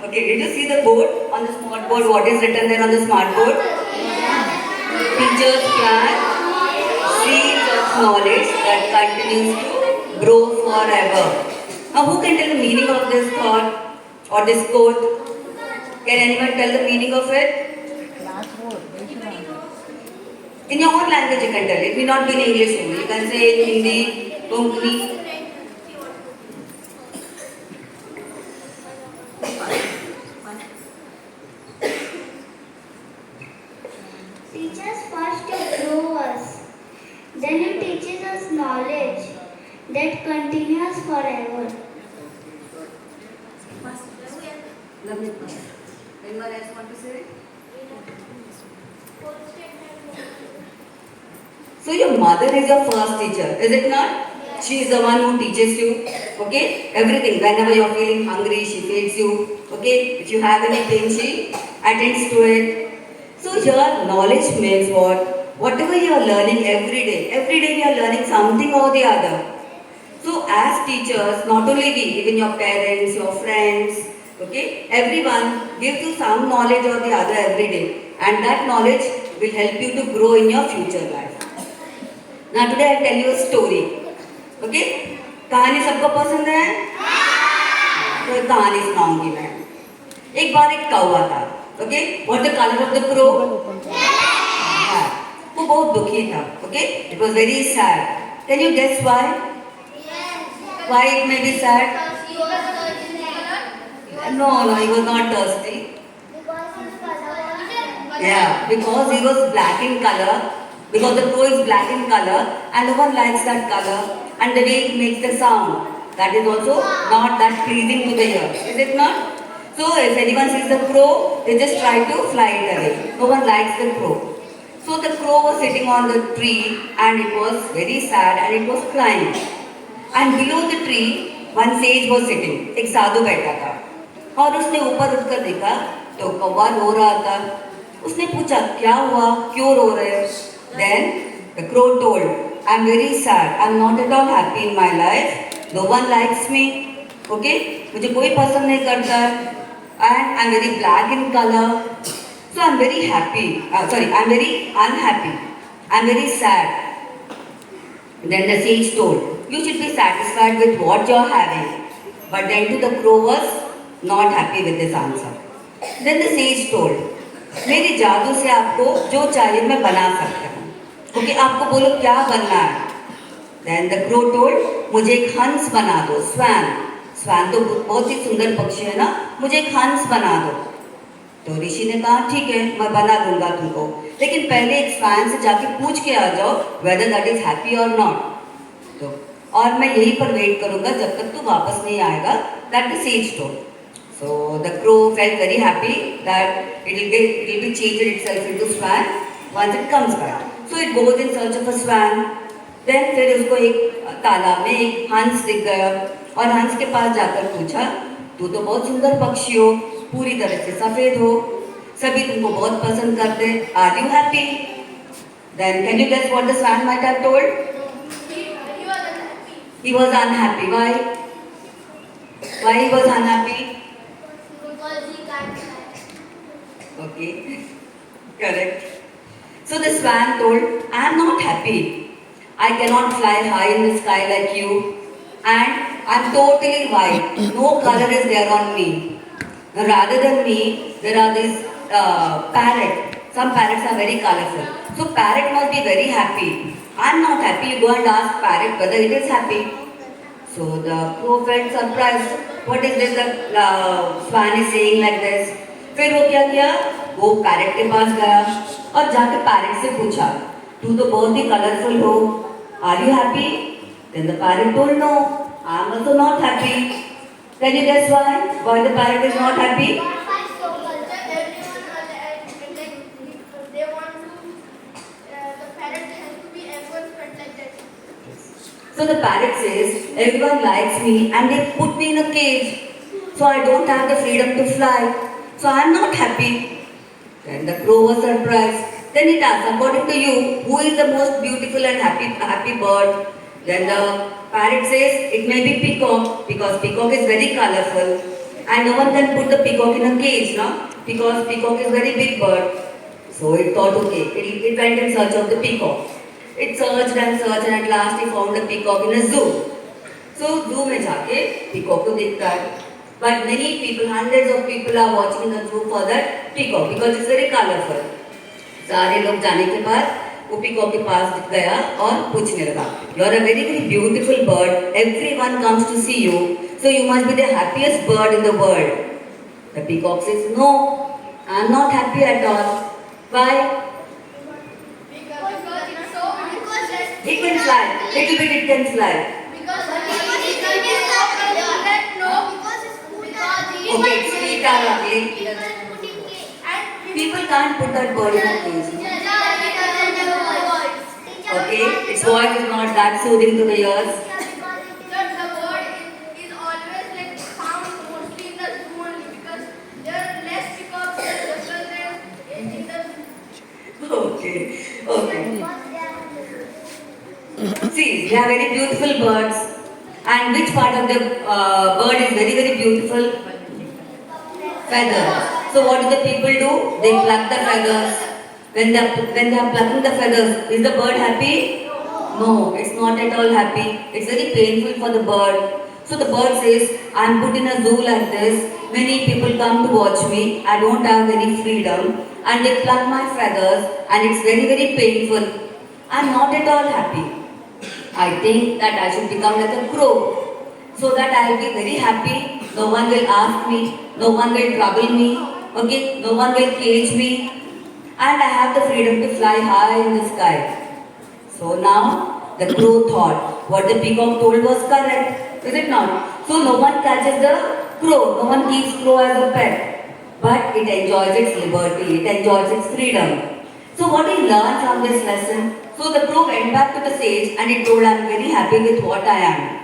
Okay, did you see the board on the smart board? What is written there on the smart board? Teachers plant seeds of knowledge that continues to grow forever. Now, who can tell the meaning of this thought or this quote? Can anyone tell the meaning of it? In your own language, you can tell. It may not be in English only. You can say in Hindi, Konkani. Teachers first grow us, then it teaches us knowledge that continues forever. Anyone else want to say? So your mother is your first teacher, is it not? She is the one who teaches you, okay? Everything. Whenever you're feeling hungry, she feeds you, okay? If you have any pain, she attends to it. So your knowledge means what? Whatever you are learning every day we are learning something or the other. So as teachers, not only we, even your parents, your friends, okay, everyone gives you some knowledge or the other every day. And that knowledge will help you to grow in your future life. Now today I tell you a story. Okay? कहानी सबको पसंद है? तो एक कहानी सुनाऊंगी मैं. एक बार एक कौवा था. Okay? What the color of the crow? वो बहुत दुखी था. Okay? It was very sad. Can you guess why? Why it may be sad? No, he was not thirsty. Yeah, because he was black in color. Because the crow is black in color and no one likes that color, and the way it makes the sound, that is also not that pleasing to the ear, is it not? So if anyone sees the crow, they just try to fly it away. No one likes the crow. So the crow was sitting on the tree and it was very sad and it was crying. And below the tree, one sage was sitting. एक साधु बैठा था और उसने ऊपर उठकर देखा तो कौवा रो रहा था. उसने पूछा क्या हुआ, क्यों रो रहे हो? Then the crow told, I'm very sad. I'm not at all happy in my life. No one likes me. Okay? मुझे कोई पसंद नहीं करता है. And I'm very black in color. So I'm very happy. I'm very unhappy. I'm very sad. Then the sage told, you should be satisfied with what you're having. But then too the crow was not happy with this answer. Then the sage told, मेरी जादू से आपको जो चाहिए मैं बना सकता हूँ. क्योंकि आपको बोलो क्या बनना है. Then the crow told, मुझे एक हंस बना दो, स्वान. स्वान तो बहुत ही सुंदर पक्षी है ना, मुझे एक हंस बना दो. तो ऋषि ने कहा ठीक है मैं बना दूंगा तुमको, लेकिन पहले एक स्वान से जाके पूछ के आ जाओ whether that is happy or not. तो और मैं यहीं पर वेट करूंगा जब तक तू वापस नहीं आएगा. That the sage told. So the crow felt very happy that it will be changed itself into swan once it comes back. So it goes in search of a swan. Then फिर उसको एक तालाब में एक हंस दिख गया और हंस के पास जाकर पूछा, तू तो बहुत सुंदर पक्षी हो, पूरी तरह से सफेद हो, सभी तुमको बहुत पसंद करते, are you happy? Then can you guess what the swan might have told? He was unhappy. Why? Why he was unhappy? Okay, correct. So the swan told, I am not happy. I cannot fly high in the sky like you. And I am totally white. No color is there on me. Now, rather than me, there are these parrots. Some parrots are very colorful. So parrot must be very happy. I am not happy. You go and ask parrot whether it is happy. So the crow felt surprised. What is this the swan is saying like this? फिर वो क्या किया? वो parrot के पास गया और जाके parrot से पूछा, तू तो बहुत ही कलरफुल हो, are you happy? Then the parrot told, no, I am also not happy. Can you guess why? Why the parrot is not happy? So the parrot says, everyone likes me and they put me in a cage. So I don't have the freedom to fly. So I am not happy. Then the crow was surprised. Then it asked, according to you, who is the most beautiful and happy bird? Then the parrot says, it may be peacock because peacock is very colorful And no one can put the peacock in a cage, no? Because peacock is very big bird. So it thought, okay, it went in search of the peacock. It searched and at last it found a peacock in a zoo. So zoo में जाके peacock को देखता है. But many people, hundreds of people are watching the zoo for that peacock because it's very colorful. सारे लोग जाने के बाद वो peacock के पास गया और पूछने लगा, You are a very very beautiful bird. Everyone comes to see you, so you must be the happiest bird in the world. The peacock says, No, I am not happy at all. Why? It can fly. Little bit it can fly. Okay, it's feet are ugly. People can't put that bird in a cage. Okay, its voice is not that soothing to the ears. Okay, okay. See, they are very beautiful birds. And which part of the bird is very, very beautiful? Feathers. So what do the people do? They pluck the feathers. When they are plucking the feathers, is the bird happy? No, it's not at all happy. It's very painful for the bird. So the bird says, I am put in a zoo like this. Many people come to watch me. I don't have any freedom. And they pluck my feathers and it's very, very painful. I am not at all happy. I think that I should become like a crow, so that I will be very happy. No one will ask me, no one will trouble me, okay? No one will cage me, and I have the freedom to fly high in the sky. So now the crow thought what the peacock told was correct, is it not? So no one catches the crow, no one keeps crow as a pet, but it enjoys its liberty, it enjoys its freedom. So what we learn from this lesson? So the crow went back to the sage and it told, I am very happy with what I am.